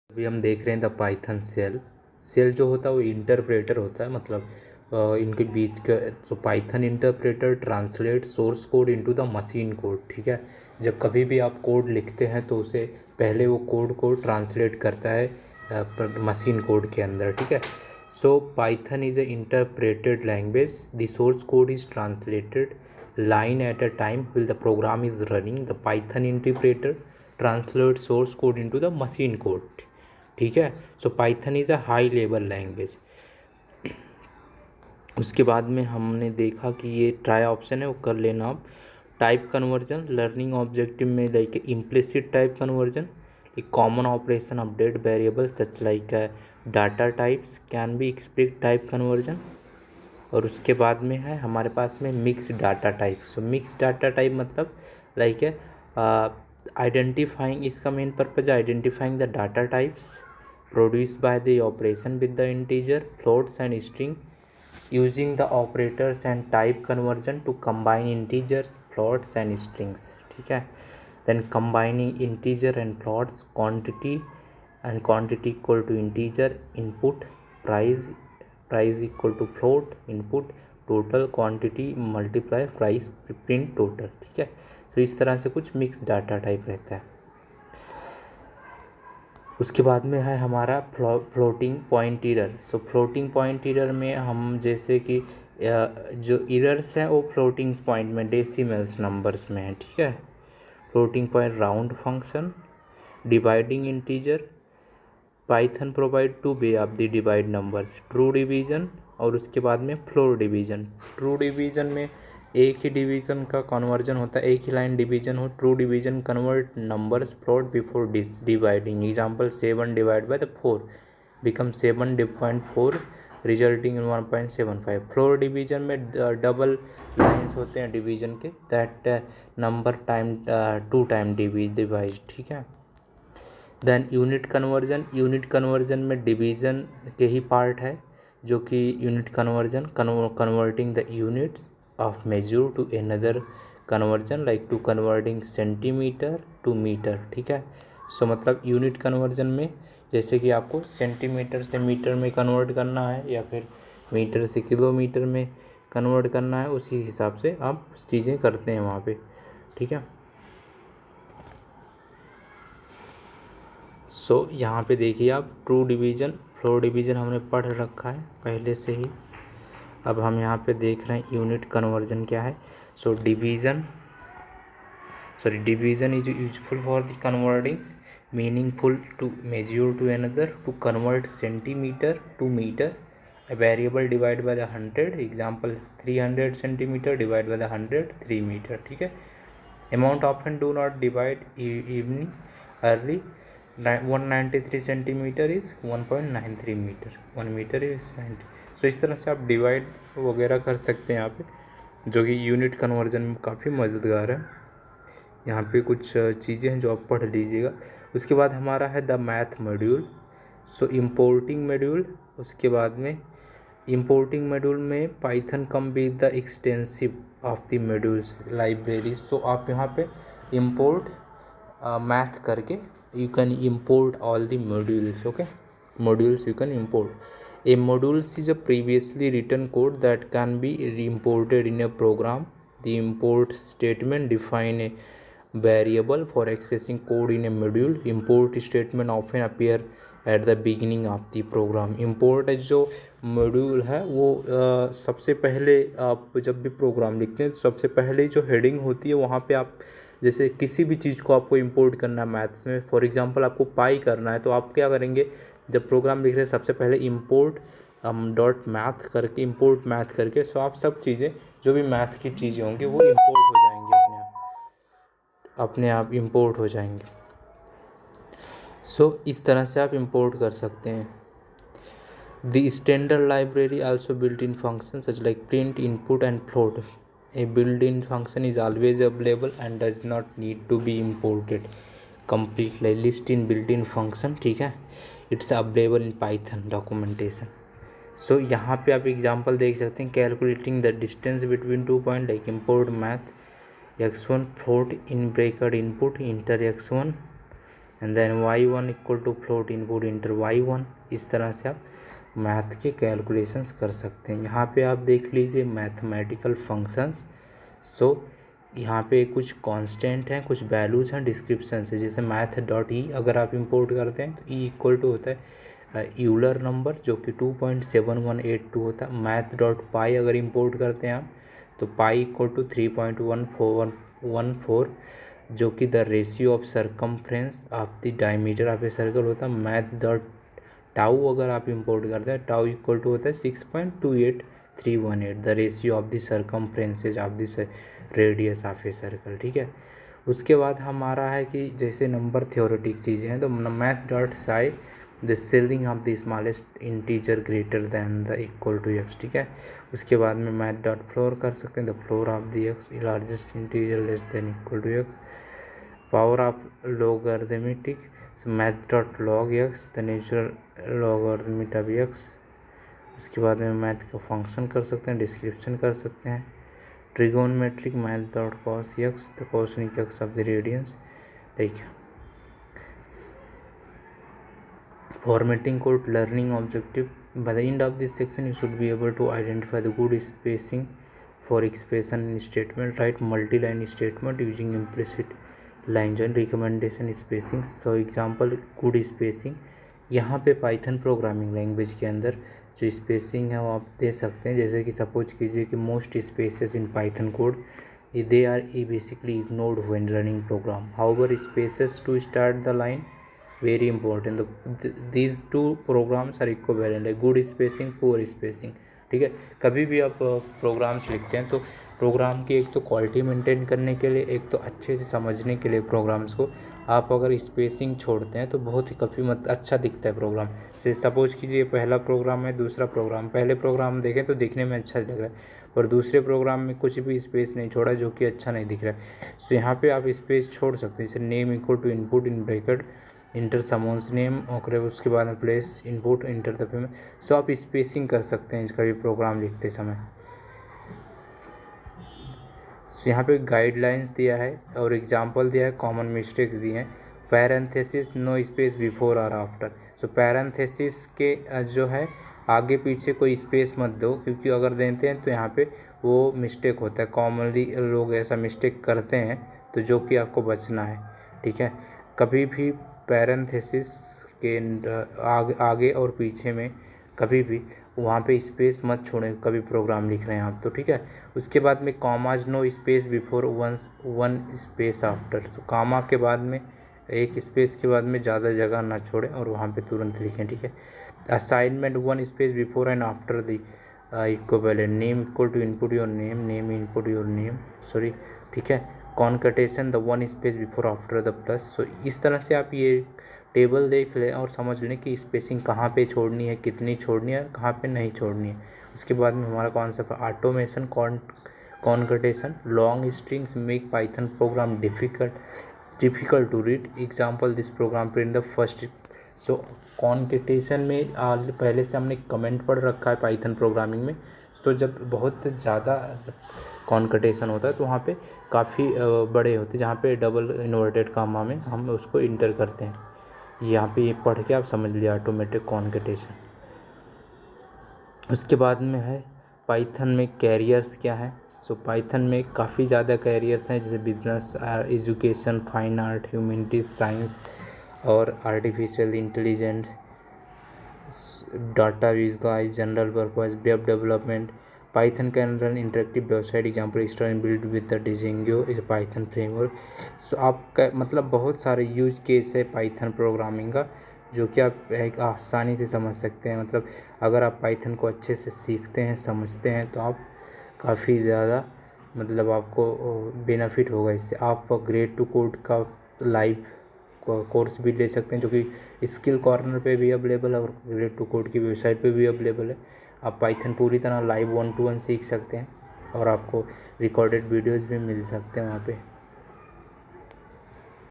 अभी हम देख रहे हैं द पाइथन सेल। सेल जो होता है वो इंटरप्रेटर होता है, मतलब इनके बीच का। तो Python interpreter translate source code into the machine code. ठीक है, जब कभी भी आप कोड लिखते हैं तो उसे पहले वो कोड को ट्रांसलेट करता है मशीन कोड के अंदर। ठीक है, सो Python is a interpreted language. The source code is translated line at a time while the program is running. The Python interpreter translates source code into the machine code. ठीक है, सो Python is a high level language. उसके बाद में हमने देखा कि ये try option है वो कर लेना आप। टाइप कन्वर्जन लर्निंग ऑब्जेक्टिव में लाइक इम्प्लिसिट टाइप कन्वर्जन, एक common operation update variable such like data types can be explicit type conversion. और उसके बाद में है हमारे पास में mix data type. So mix data type मतलब लाइक है आइडेंटिफाइंग, इसका main purpose identifying the data types produce by the operation with the integer floats and string using the operators and type conversion to combine integers floats and strings. ठीक है, then combining integer and floats quantity and quantity equal to integer input price equal to float input total quantity multiply price print total। ठीक है, तो इस तरह से कुछ mix data type रहता है। उसके बाद में है हमारा फ्लोटिंग पॉइंट इरर। सो फ्लोटिंग पॉइंट इरर में हम जैसे कि जो इरर्स हैं वो फ्लोटिंग पॉइंट में डेसिमल्स नंबर्स में है। ठीक है, floating point round function dividing integer Python provide two way of the divide numbers true division और उसके बाद में फ्लोर डिवीजन। ट्रू डिवीजन में एक ही डिवीजन का कन्वर्जन होता है, एक ही लाइन डिवीजन हो। True division convert numbers float before dividing. Example 7 divide by the 4 become 7.4 resulting in 1.75। Floor division में डबल लाइन्स होते हैं डिवीजन के, that number time 2 time divides. ठीक है, देन यूनिट कन्वर्जन में डिवीज़न के ही पार्ट है, जो कि unit conversion converting the units of measure to another conversion like to converting centimetre to metre. ठीक है, सो मतलब यूनिट कन्वर्जन में जैसे कि आपको सेंटीमीटर से मीटर में कन्वर्ट करना है या फिर मीटर से किलोमीटर में कन्वर्ट करना है, उसी हिसाब से आप चीज़ें करते हैं वहाँ पे। ठीक है, सो यहाँ पे देखिए आप ट्रू डिवीज़न फ्लोर डिवीज़न हमने पढ़ रखा है पहले से ही। अब हम यहाँ पे देख रहे हैं यूनिट कन्वर्जन क्या है। So division is useful for the converting meaningful to measure to another to convert centimetre to metre a variable divided by the 100। Example 300 centimetre divide by the 100 3 metre. ठीक है, amount often do not divide evening early 193 centimetre is 1.93 metre, 1 metre is 90। So इस तरह से आप divide वगैरह कर सकते हैं यहाँ पे, जो कि यूनिट कन्वर्जन में काफ़ी मददगार है। यहाँ पे कुछ चीज़ें हैं जो आप पढ़ लीजिएगा। उसके बाद हमारा है the math module. So importing module, उसके बाद में इम्पोर्टिंग मॉड्यूल में Python come with the extensive of the modules library. So आप यहाँ पे इम्पोर्ट मैथ करके you can import all the modules। okay, modules you can import a modules is a previously written code that can be imported in a program. The import statement define a variable for accessing code in a module. Import statement often appear at the beginning of the program। import जो module है वो सबसे पहले आप जब भी programme लिखते हैं सबसे पहले जो हेडिंग होती है वहाँ पे आप जैसे किसी भी चीज़ को आपको इंपोर्ट करना है मैथ्स में, फॉर एग्जांपल आपको पाई करना है, तो आप क्या करेंगे जब प्रोग्राम लिख रहे हैं सबसे पहले इंपोर्ट डॉट मैथ करके इंपोर्ट मैथ करके। सो आप सब चीज़ें जो भी मैथ की चीज़ें होंगी वो इंपोर्ट हो जाएंगी अपने आप इंपोर्ट हो जाएंगे। सो इस तरह से आप इंपोर्ट कर सकते हैं। The standard library also built in function such like print input and float. A built-in function is always available and does not need to be imported completely। list in built-in function। ठीक है, it's available in Python documentation। so यहाँ पे आप example देख सकते हैं calculating the distance between 2 point like import math x1 float in bracket input enter x1 and then y1 equal to float input enter y1। इस तरह से आप मैथ के कैलकुलेशंस कर सकते हैं। यहाँ पे आप देख लीजिए मैथमेटिकल फंक्शंस। सो यहाँ पे कुछ कांस्टेंट हैं, कुछ वैल्यूज हैं, डिस्क्रिप्शन है। जैसे मैथ डॉट ई अगर आप इंपोर्ट करते हैं तो ई इक्वल टू होता है यूलर नंबर जो कि 2.7182 होता है। मैथ डॉट पाई अगर इंपोर्ट करते हैं आप तो पाई इक्वल टू 3.1414 जो कि the ratio of circumference of the diameter of a circle होता है। मैथ डॉट टाउ अगर आप इंपोर्ट करते हैं टाउ इक्वल टू होता है 6.28318 the ratio of the circumferences of the radius of a circle. ठीक है, उसके बाद हमारा है कि जैसे नंबर थ्योरेटिक चीज़ें हैं तो math dot ceil the ceiling of the smallest integer greater than the equal to x. ठीक है, उसके बाद में मैथ डॉट फ्लोर कर सकते हैं the floor of the x largest integer less than equal to x power of logarithmic. So math dot log x the natural logarithmic of x. उसके बाद में मैथ का फंक्शन कर सकते हैं, डिस्क्रिप्शन कर सकते हैं। Trigonometric math dot cos X the cosine of X of the radians. ठीक है, formatting code learning objective. By the end of this section you should be able to identify the good spacing for expression in statement. Write multi-line statement using implicit line join recommendation spacing. So example good spacing, यहाँ पे Python programming language के अंदर जो spacing है वो आप दे सकते हैं। जैसे कि सपोज कीजिए कि most spaces in Python code they are basically ignored when running program. However spaces to start the line very important. These two programs are equivalent, good spacing poor spacing. ठीक है, कभी भी आप प्रोग्राम्स लिखते हैं तो प्रोग्राम की एक तो क्वालिटी मेंटेन करने के लिए, एक तो अच्छे से समझने के लिए प्रोग्राम्स को आप अगर स्पेसिंग छोड़ते हैं तो बहुत ही काफ़ी अच्छा दिखता है प्रोग्राम से। सपोज कीजिए पहला प्रोग्राम है, दूसरा प्रोग्राम, पहले प्रोग्राम देखें तो दिखने में अच्छा लग रहा है और दूसरे प्रोग्राम में कुछ भी स्पेस नहीं छोड़ा जो कि अच्छा नहीं दिख रहा है। सो यहाँ पे आप स्पेस छोड़ सकते हैं। जैसे name equal to input in bracket enter someone's name और उसके बाद में place input enter the payment. So आप स्पेसिंग कर सकते हैं इसका भी प्रोग्राम लिखते समय। सो यहाँ पे गाइडलाइंस दिया है और एग्जांपल दिया है, कॉमन मिस्टेक्स दिए हैं। पैरेंथेसिस नो स्पेस बिफोर और आफ्टर। सो पैरेंथेसिस के जो है आगे पीछे कोई स्पेस मत दो, क्योंकि अगर देते हैं तो यहाँ पे वो मिस्टेक होता है। कॉमनली लोग ऐसा मिस्टेक करते हैं तो जो कि आपको बचना है। ठीक है, कभी भी पैरेंथेसिस के आगे और पीछे में कभी भी वहाँ पे स्पेस मत छोड़ें कभी प्रोग्राम लिख रहे हैं आप तो। ठीक है, उसके बाद में commas no space before one space after. तो कामा के बाद में एक स्पेस के बाद में ज़्यादा जगह ना छोड़ें और वहाँ पे तुरंत लिखें। ठीक है, assignment one space before and after the equivalent name equal to input your name, name input your name, sorry. ठीक है, concatenation the one space before after the plus. So इस तरह से आप ये टेबल देख लें और समझ लें कि स्पेसिंग कहाँ पे छोड़नी है, कितनी छोड़नी है, कहाँ पे नहीं छोड़नी है। उसके बाद में हमारा concept automation concatenation. Long strings make Python program difficult to read. Example this program print the first. So concatenation में पहले से हमने कमेंट पढ़ रखा है पाइथन प्रोग्रामिंग में। सो जब बहुत ज़्यादा कॉन्कटेशन होता है तो वहाँ पे काफ़ी बड़े होते हैं, जहाँ पे डबल इन्वर्टेड कामा में हम उसको इंटर करते हैं। यहाँ पे ये पढ़ के आप समझ लिया ऑटोमेटिक कॉन्कटेशन। उसके बाद में है पाइथन में कैरियर्स क्या है। सो पाइथन में काफ़ी ज़्यादा कैरियर्स हैं, जैसे business, education, fine art, humanities, science और artificial intelligence, data visualize, general purpose, web development. Python can run interactive website example start build with the Django is Python framework. So आपका मतलब बहुत सारे यूज केस है Python programming का जो कि आप एक आसानी से समझ सकते हैं। मतलब अगर आप पाइथन को अच्छे से सीखते हैं, समझते हैं तो आप काफ़ी ज़्यादा मतलब आपको बेनिफिट होगा इससे। आप ग्रेड टू कोड का लाइव कोर्स भी ले सकते हैं जो कि स्किल कॉर्नर पे भी अवेलेबल है और ग्रेड टू कोड की वेबसाइट पे भी अवेलेबल है। आप पाइथन पूरी तरह लाइव 1-to-1 सीख सकते हैं और आपको रिकॉर्डेड वीडियोज़ भी मिल सकते हैं वहाँ पे।